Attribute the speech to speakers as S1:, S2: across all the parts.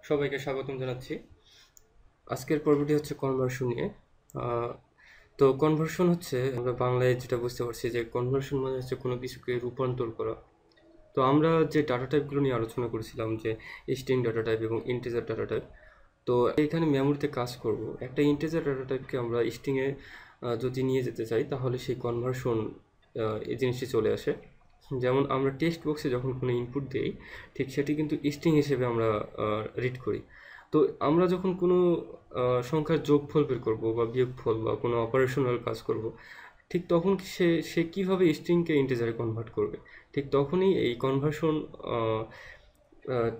S1: সবাইকে স্বাগতম জানাচ্ছি। আজকের পর্বটি হচ্ছে কনভার্সন নিয়ে। তো কনভার্সন হচ্ছে আমরা বাংলায় যেটা বুঝতে পারছি যে কনভার্সন মানে হচ্ছে কোনো কিছুকে রূপান্তর করা। তো আমরা যে ডাটা টাইপগুলো নিয়ে আলোচনা করেছিলাম যে স্ট্রিং ডাটা টাইপ এবং ইন্টিজার ডাটা টাইপ, তো এখানে মেমোরিতে কাজ করব। একটা ইন্টিজার ডাটা টাইপকে আমরা স্ট্রিংয়ে যদি নিয়ে যেতে চাই তাহলে সেই কনভার্সন এই জিনিসটি চলে আসে। যেমন আমরা টেক্সট বক্সে যখন কোনো ইনপুট দিই, ঠিক সেটি কিন্তু স্ট্রিং হিসেবে আমরা রিড করি। তো আমরা যখন কোনো সংখ্যার যোগফল বের করব বা বিয়োগফল বা কোনো অপারেশনাল কাজ করব, ঠিক তখন সে সে কীভাবে স্ট্রিংকে ইন্টিজারে কনভার্ট করবে, ঠিক তখনই এই কনভার্সন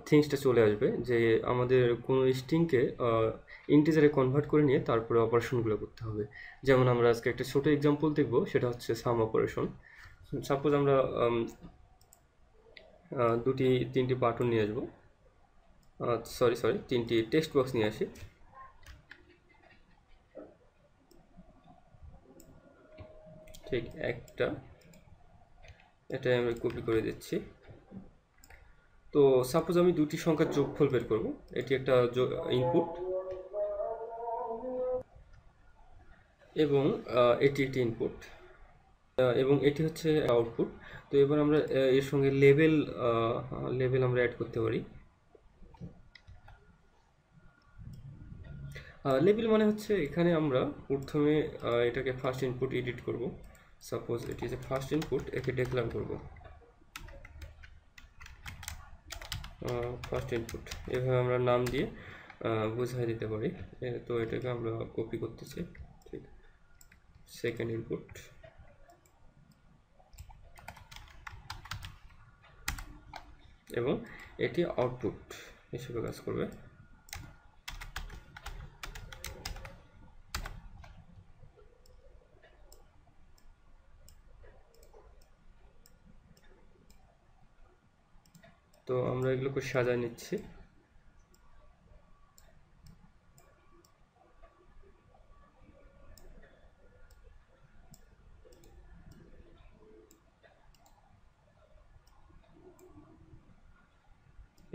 S1: থিংসটা চলে আসবে যে আমাদের কোনো স্ট্রিংকে ইন্টিজারে কনভার্ট করে নিয়ে তারপরে অপারেশনগুলো করতে হবে। যেমন আমরা আজকে একটা ছোটো এক্সাম্পল দেখব, সেটা হচ্ছে সাম অপারেশন। সাপোজ আমরা তিনটি বাটন নিয়ে আসবো, তিনটি টেক্সট বক্স নিয়ে আসি। ঠিক এটাই আমি কপি করে দিচ্ছি। তো সাপোজ আমি দুটি সংখ্যার যোগফল বের করব। এটি একটা ইনপুট এবং এটি একটি ইনপুট এবং এটি হচ্ছে আউটপুট। তো এবার আমরা এর সঙ্গে লেভেল আমরা অ্যাড করতে পারি। লেবেল মানে হচ্ছে এখানে আমরা প্রথমে এটাকে ফার্স্ট ইনপুট এডিট করব। সাপোজ এটি যে ফার্স্ট ইনপুট, একে ডিক্লেয়ার করব ফার্স্ট ইনপুট। এভাবে আমরা নাম দিয়ে বুঝাই দিতে পারি। তো এটাকে আমরা কপি করতেছি। ঠিক, সেকেন্ড ইনপুট এবং এটি আউটপুট হিসেবে কাজ করবে। তো আমরা এগুলোকে সাজায় নিচ্ছি।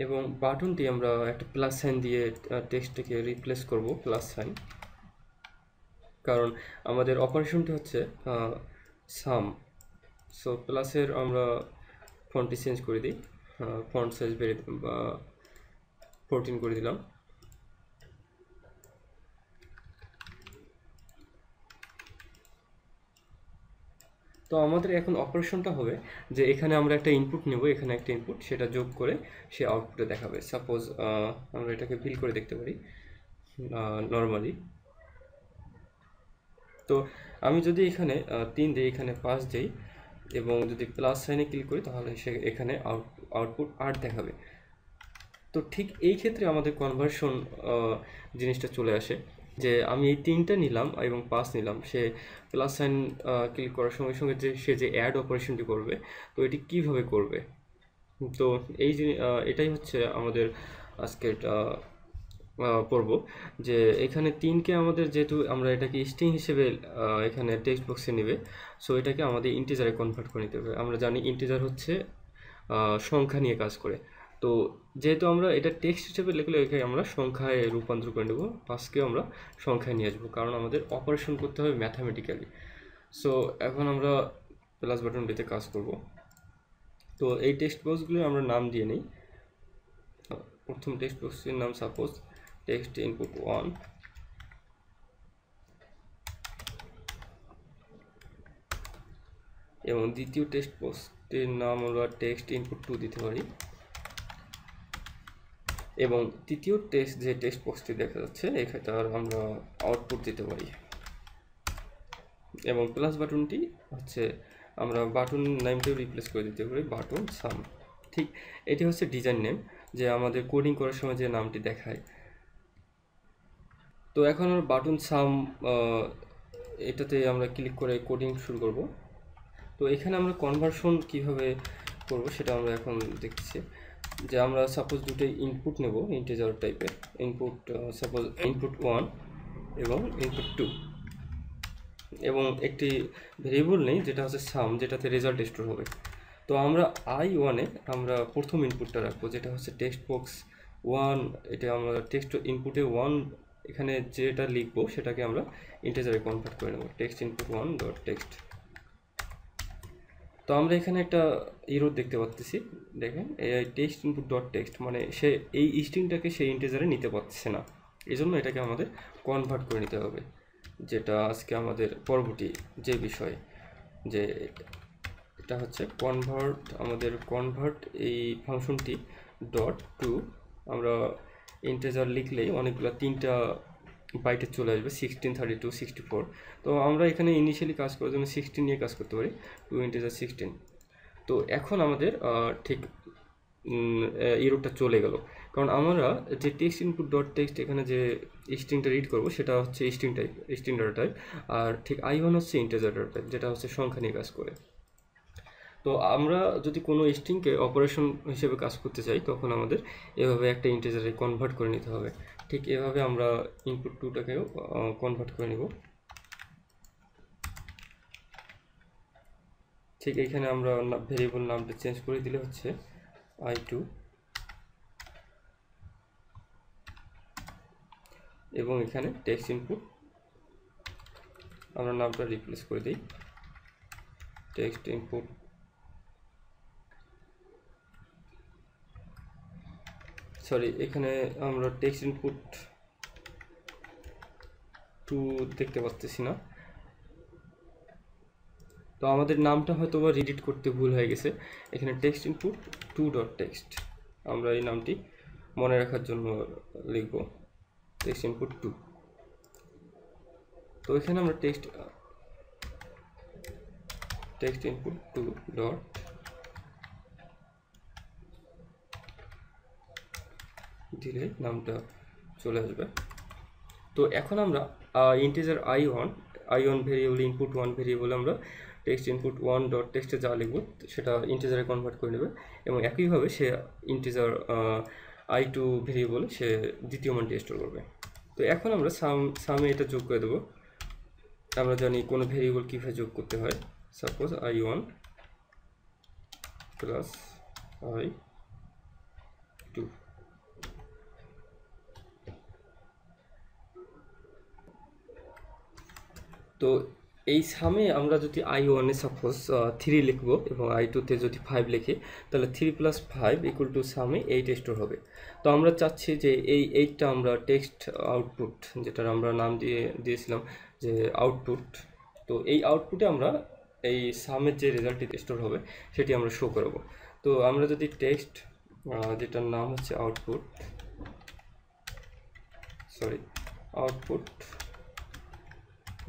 S1: এবং বাটনটি আমরা একটা প্লাস সাইন দিয়ে টেক্সটটাকে রিপ্লেস করব, প্লাস সাইন, কারণ আমাদের অপারেশনটি হচ্ছে সাম। সো প্লাসের আমরা ফন্টটি চেঞ্জ করে দিই, ফন্ট সাইজ বেড়ে 14 করে দিলাম। তো আমাদের এখন অপারেশনটা হবে যে এখানে আমরা একটা ইনপুট নেব, এখানে একটা ইনপুট, সেটা যোগ করে সে আউটপুটে দেখাবে। সাপোজ আমরা এটাকে ফিল করে দেখতে পারি নর্মালি। তো আমি যদি এখানে 3 দিই, এখানে 5 দিই এবং যদি প্লাস সাইনে ক্লিক করি তাহলে সে এখানে আউটপুট 8 দেখাবে। তো ঠিক এই ক্ষেত্রে আমাদের কনভার্সন জিনিসটা চলে আসে যে আমি এই 3টা নিলাম এবং 5 নিলাম, সে প্লাস সাইন ক্লিক করার সঙ্গে সঙ্গে সে যে অ্যাড অপারেশনটি করবে, তো এটি কিভাবে করবে। তো এটাই হচ্ছে আমাদের আজকের পড়ব যে এখানে 3কে আমাদের, যেহেতু আমরা এটাকে স্ট্রিং হিসেবে এখানে টেক্সট বক্সে নেবে, সো এটাকে আমাদের ইন্টিজারে কনভার্ট করে নিতে হবে। আমরা জানি ইন্টিজার হচ্ছে সংখ্যা নিয়ে কাজ করে। তো যেহেতু আমরা এটা টেক্সট হিসেবে লিখলে এখানে আমরা সংখ্যায় রূপান্তর করে নেব, 5কেও আমরা সংখ্যায় নিয়ে আসবো, কারণ আমাদের অপারেশন করতে হবে ম্যাথামেটিক্যালি। সো এখন আমরা প্লাস বাটনটিতে কাজ করব। তো এই টেক্সট বক্সগুলো আমরা নাম দিয়ে নিই। প্রথম টেক্সট বক্সের নাম সাপোজ টেক্সট ইনপুট 1, এবং দ্বিতীয় টেক্সট বক্সটির নাম আমরা টেক্সট ইনপুট 2 দিতে পারি, এবং তৃতীয় যে টেক্সট বক্সটি দেখা যাচ্ছে এখানে আমরা আউটপুট দিতে পারি। এবং প্লাস বাটনটি হচ্ছে আমরা বাটন নেমটাও রিপ্লেস করে দিতে পারি, বাটন সাম। ঠিক এটি হচ্ছে ডিজাইন নেম, যে আমাদের কোডিং করার সময় যে নামটি দেখায়। তো এখন আমরা বাটন সাম এটাতে আমরা ক্লিক করে কোডিং শুরু করব। তো এখানে আমরা কনভার্সন কিভাবে করব সেটা আমরা এখন দেখছি। যে আমরা সাপোজ দুটো ইনপুট নেব ইন্টিজার টাইপের ইনপুট, সাপোজ ইনপুট 1 এবং ইনপুট 2, এবং একটি ভেরিয়েবল নেই যেটা হচ্ছে সাম, যেটাতে রেজাল্ট স্টোর হবে। তো আমরা i1-এ আমরা প্রথম ইনপুটটা রাখবো, যেটা হচ্ছে টেক্সট বক্স ওয়ান, এটা আমরা টেক্সট ইনপুটে ওয়ান এখানে যেটা লিখবো সেটাকে আমরা ইন্টিজারে কনভার্ট করে নেব, text input one dot text. তো আমরা এখানে একটা এরর দেখতে পাচ্ছি, দেখেন এই টেক্সট ইনপুট ডট টেক্সট মানে সে এই স্ট্রিংটাকে সেই ইন্টিজারে নিতে পারছে না, এই জন্য এটাকে আমাদের কনভার্ট করে নিতে হবে, যেটা আজকে আমাদের পরবর্তী যে বিষয়, যে এটা হচ্ছে কনভার্ট। আমাদের কনভার্ট এই ফাংশনটি ডট টু, আমরা ইন্টিজার লিখলেই অনেকগুলো 3টা বাইটে চলে আসবে, 16, 32, 64। তো আমরা এখানে ইনিশিয়ালি কাজ করার জন্য 16 নিয়ে কাজ করতে পারি, 2 ইন্টিজার 16। তো এখন আমাদের ঠিক এররটা চলে গেল, কারণ আমরা যে টেক্সট ইনপুট ডট টেক্সট এখানে যে স্ট্রিংটা রিড করবো সেটা হচ্ছে স্ট্রিং ডাটা টাইপ, আর ঠিক i1 হচ্ছে ইন্টিজার ডাটা টাইপ, যেটা হচ্ছে সংখ্যা নিয়ে কাজ করে। তো আমরা যদি কোনো স্ট্রিংকে অপারেশন হিসেবে কাজ করতে চাই তখন আমাদের এভাবে একটা ইন্টিজারে কনভার্ট করে নিতে হবে। ঠিক এভাবে আমরা ইনপুট টুটাকেও কনভার্ট করে নিব। ঠিক এখানে আমরা ভেরিয়েবল নামটা চেঞ্জ করে দিলে হচ্ছে i2, এবং এখানে টেক্সট ইনপুট আমরা নামটা রিপ্লেস করে দিই, টেক্সট ইনপুট এখানে আমরা টেক্সট ইনপুট 2 দেখতে পাচ্ছি না, তো আমাদের নামটা হয়তো বা রিডিট করতে ভুল হয়ে গেছে। এখানে টেক্সট ইনপুট 2 ডট টেক্সট, আমরা এই নামটি মনে রাখার জন্য লিখব টেক্সট ইনপুট 2। তো এখানে আমরা টেক্সট ইনপুট 2 ডট দিলে নামটা চলে আসবে। তো এখন আমরা integer i1 variable input 1 variable আমরা টেক্সট ইনপুট 1 ডট টেক্সটে যা লিখব সেটা ইন্টিজারে কনভার্ট করে নেবে, এবং একইভাবে সে ইন্টিজার i2 ভেরিয়েবলে সে দ্বিতীয় মানটি স্টোর করবে। তো এখন আমরা সামে এটা যোগ করে দেবো। আমরা জানি কোনো ভেরিয়েবল কীভাবে যোগ করতে হয়। সাপোজ i1 প্লাস i2, তো এই সামে আমরা যদি i1 এ সাপোজ 3 লিখব এবং i2 তে যদি 5 লিখি, তাহলে 3 + 5 = সামে 8 স্টোর হবে। তো আমরা চাচ্ছি যে এই 8টা আমরা টেক্সট আউটপুট, যেটার আমরা নাম দিয়েছিলাম যে আউটপুট, তো এই আউটপুটে আমরা এই সামের যে রেজাল্টটি স্টোর হবে সেটি আমরা শো করব। তো আমরা যদি টেক্সট, যেটার নাম হচ্ছে output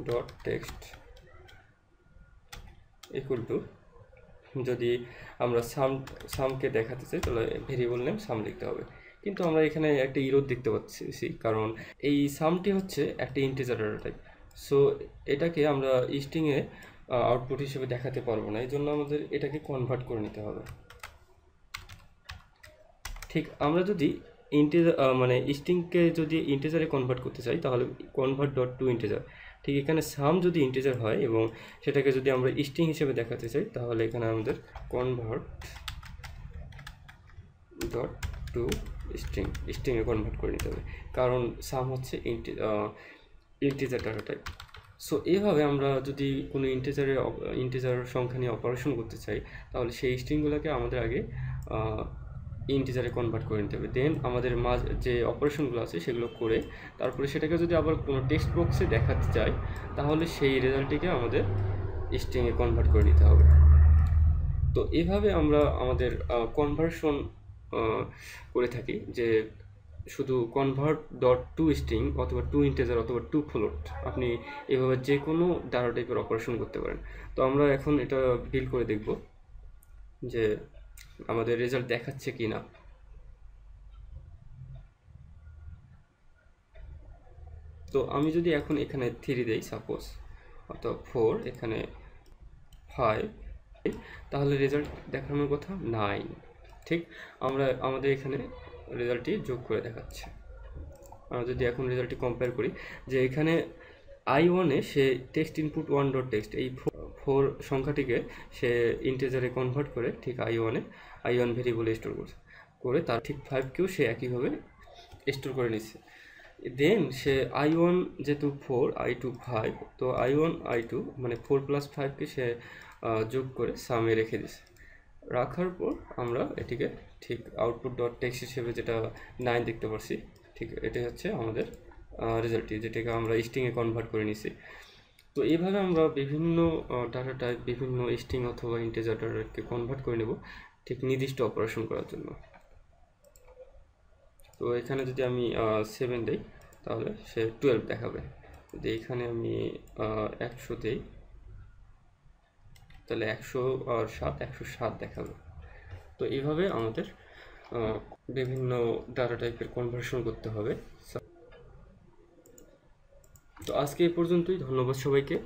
S1: dot text equal to, যদি আমরা সামকে দেখাতে চাই তাহলে ভেরিয়েবল নেম সাম লিখতে হবে। কিন্তু আমরা এখানে একটা ইরর দেখতে পাচ্ছি, কারণ এই সামটি হচ্ছে একটা ইন্টিজার ডাটা টাইপ, সো এটাকে আমরা স্ট্রিংয়ে আউটপুট হিসেবে দেখাতে পারবো না, এই জন্য আমাদের এটাকে কনভার্ট করে নিতে হবে। ঠিক আমরা যদি মানে স্ট্রিংকে যদি ইন্টিজারে কনভার্ট করতে চাই তাহলে কনভার্ট ডট টু ইন্টিজার, ঠিক এখানে সাম যদি ইন্টিজার হয় এবং সেটাকে যদি আমরা স্ট্রিং হিসেবে দেখাতে চাই তাহলে এখানে আমাদের কনভার্ট ডট টু স্ট্রিংয়ে কনভার্ট করে নিতে হবে, কারণ সাম হচ্ছে ইন্টিজার ডাটা টাইপ। সো এইভাবে আমরা যদি কোনো ইন্টিজার সংখ্যা নিয়ে অপারেশন করতে চাই তাহলে সেই স্ট্রিংগুলোকে আমাদের আগে ইন্টিজারে কনভার্ট করে নিতে হবে, দেন আমাদের যে অপারেশনগুলো আছে সেগুলো করে তারপরে সেটাকে যদি আবার কোনো টেক্সট বক্সে দেখাতে চাই তাহলে সেই রেজাল্টটিকে আমাদের স্ট্রিংয়ে কনভার্ট করে নিতে হবে। তো এভাবে আমরা আমাদের কনভার্সন করে থাকি, যে শুধু কনভার্ট ডট টু স্ট্রিং অথবা টু ইন্টিজার অথবা টু ফ্লোট, আপনি এভাবে যে কোনো ডাটা টাইপের অপারেশন করতে পারেন। তো আমরা এখন এটা বিল করে দেখব যে আমাদের রেজাল্ট দেখাচ্ছে কি না। তো আমি যদি এখন এখানে 3 দেই সাপোজ, অথবা 4, এখানে 5, তাহলে রেজাল্ট দেখানোর কথা 9। ঠিক আমাদের এখানে রেজাল্টটি যোগ করে দেখাচ্ছে। আমরা যদি এখন রেজাল্টটি কম্পেয়ার করি, যে এখানে i1-এ সে টেক্সট ইনপুট 1 ডট টেক্সট এই 4 সংখ্যাটিকে সে ইন্টিজারে কনভার্ট করে ঠিক i1 ভেরিয়েবলে স্টোর করে তার ঠিক 5কেও সে একইভাবে স্টোর করে নিচ্ছে। দেন সে i1 যেহেতু 4 i2 5, তো i1 i2 মানে 4 + 5কে সে যোগ করে সামে রেখে দিছে। রাখার পর আমরা এটিকে ঠিক আউটপুট ডট টেক্সট হিসেবে যেটা 9 দেখতে পাচ্ছি, ঠিক এটাই হচ্ছে আমাদের রেজাল্টটি, যেটাকে আমরা স্ট্রিংয়ে কনভার্ট করে নিছি। তো এইভাবে আমরা বিভিন্ন ডাটা টাইপ, বিভিন্ন স্ট্রিং অথবা ইন্টিজার ডাটাকে কনভার্ট করে নেব ঠিক নির্দিষ্ট অপারেশন করার জন্য। তো এখানে যদি আমি 7 দেই তাহলে সে 12 দেখাবে। যদি এখানে আমি 100 দেই তাহলে 107 দেখাবে। তো এইভাবে আমাদের বিভিন্ন ডাটা টাইপের কনভার্সন করতে হবে। তো আজকে এই পর্যন্তই, ধন্যবাদ সবাইকে।